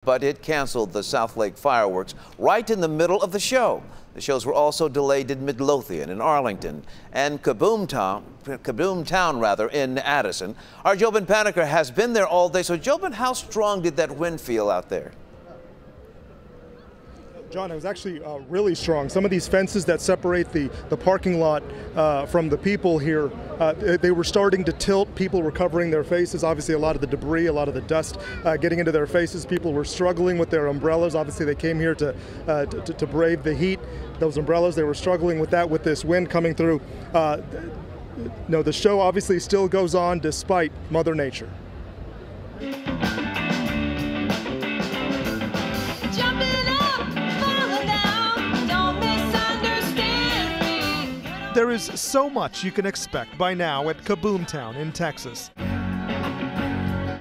But it canceled the South Lake fireworks right in the middle of the show. The shows were also delayed in Midlothian, in Arlington, and Kaboom Town, in Addison. Our Jobin Paniker has been there all day. So, Jobin, how strong did that wind feel out there? John, it was actually really strong. Some of these fences that separate the parking lot from the people here, they were starting to tilt. People were covering their faces. Obviously, a lot of the debris, a lot of the dust getting into their faces. People were struggling with their umbrellas. Obviously, they came here to brave the heat. Those umbrellas, they were struggling with that, with this wind coming through. No, the show obviously still goes on despite Mother Nature. There is so much you can expect by now at Kaboom Town in Texas.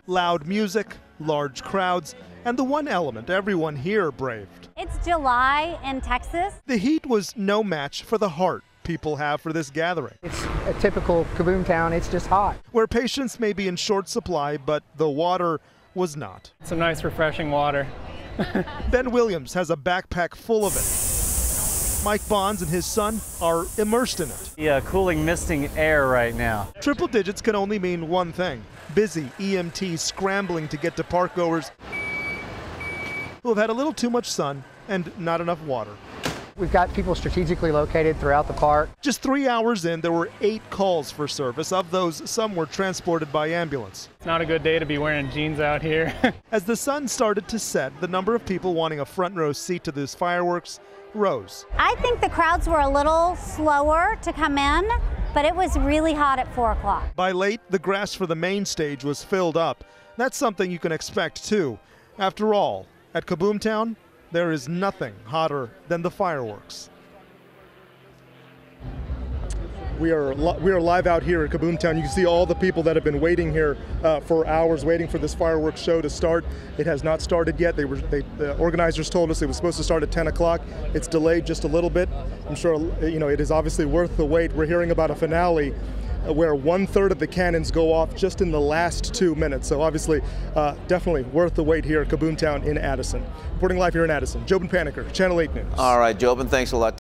Loud music, large crowds, and the one element everyone here braved. It's July in Texas. The heat was no match for the heart people have for this gathering. It's a typical Kaboom Town, it's just hot. Where patience may be in short supply, but the water was not. Some nice refreshing water. Ben Williams has a backpack full of it. Mike Bonds and his son are immersed in it. Yeah, cooling, misting air right now. Triple digits can only mean one thing: busy EMTs scrambling to get to park goers who have had a little too much sun and not enough water. We've got people strategically located throughout the park. Just 3 hours in, there were 8 calls for service. Of those, some were transported by ambulance. It's not a good day to be wearing jeans out here. As the sun started to set, the number of people wanting a front row seat to these fireworks rose. I think the crowds were a little slower to come in, but it was really hot at 4 o'clock. By late, the grass for the main stage was filled up. That's something you can expect too. After all, at Kaboom Town, there is nothing hotter than the fireworks. We are live out here at Kaboom Town. You can see all the people that have been waiting here for hours, waiting for this fireworks show to start. It has not started yet. The organizers told us it was supposed to start at 10 o'clock. It's delayed just a little bit. I'm sure it is obviously worth the wait. We're hearing about a finale where 1/3 of the cannons go off just in the last 2 minutes. So obviously, definitely worth the wait here at Kaboom Town in Addison. Reporting live here in Addison, Jobin Paniker, Channel 8 News. All right, Jobin, thanks a lot.